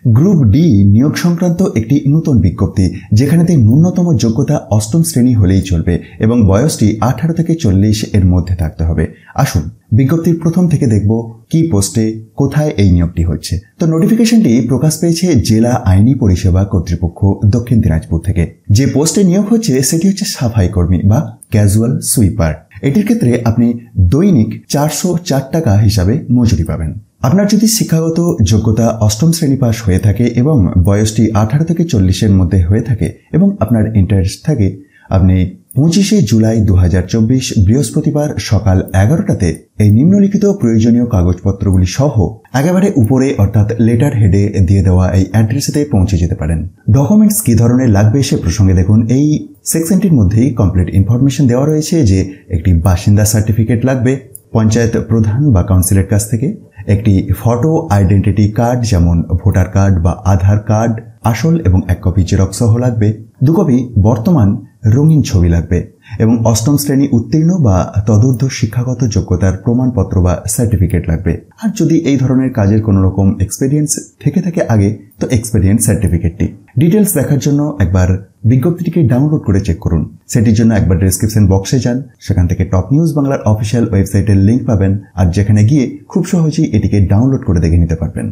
Group D নিয়োগ সংক্রান্ত একটি নতুন বিজ্ঞপ্তি, যেখানেতে ন্যূনতম যোগ্যতা অষ্টম শ্রেণী হলেই চলবে এবং বয়সটি 18 থেকে 40 এর মধ্যে থাকতে হবে। আসুন বিজ্ঞপ্তির প্রথম থেকে দেখব কি পোস্টে কোথায় এই নিয়োগটি হচ্ছে। তো নোটিফিকেশনটি প্রকাশ পেয়েছে জেলা আইনি পরিষেবা কর্তৃপক্ষ দক্ষিণ দিনাজপুর থেকে। যে পোস্টে নিয়োগ হচ্ছে সেটি হচ্ছে সাফাই কর্মী বা ক্যাজুয়াল সুইপার। এটির ক্ষেত্রে আপনি দৈনিক 404 টাকা হিসাবে মজুরি পাবেন। আপনার যদি শিক্ষাগত যোগ্যতা অষ্টম শ্রেণী পাস হয়ে থাকে এবং বয়সটি 18 থেকে 40 এর মধ্যে হয়ে থাকে এবং আপনার ইন্টারেস্ট থাকে, আপনি 25 জুলাই 2024 বৃহস্পতিবার সকাল 11টাতে এই নিম্নলিখিত প্রয়োজনীয় কাগজপত্রগুলি সহ একেবারে উপরে অর্থাৎ লেটার হেডে দিয়ে দেওয়া এই অ্যাড্রেসেতে পৌঁছে যেতে পারেন। ডকুমেন্টস কি ধরনের লাগবে সে প্রসঙ্গে দেখুন এই সেকশনটির মধ্যেই কমপ্লিট ইনফরমেশন দেওয়া রয়েছে যে একটি বাসিন্দা সার্টিফিকেট লাগবে পঞ্চায়েত প্রধান বা কাউন্সিলের কাছ থেকে, একটি ফটো আইডেন্টিটি কার্ড যেমন ভোটার কার্ড বা আধার কার্ড আসল এবং 1 কপি জেরক্স সহ লাগবে, 2 কপি বর্তমান রঙিন ছবি লাগবে এবং অষ্টম শ্রেণী উত্তীর্ণ বা তদূর্ধ্ব শিক্ষাগত যোগ্যতার প্রমাণপত্র বা সার্টিফিকেট লাগবে। আর যদি এই ধরনের কাজের কোনো রকম এক্সপেরিয়েন্স থেকে থাকে আগে, তো এক্সপেরিয়েন্স সার্টিফিকেটটি। ডিটেলস দেখার জন্য একবার বিজ্ঞপ্তিটিকে ডাউনলোড করে চেক করুন। সেটির জন্য একবার ডেসক্রিপশন বক্সে যান, সেখান থেকে টপ নিউজ বাংলার অফিসিয়াল ওয়েবসাইটের লিঙ্ক পাবেন আর যেখানে গিয়ে খুব সহজেই এটিকে ডাউনলোড করে দেখে নিতে পারবেন।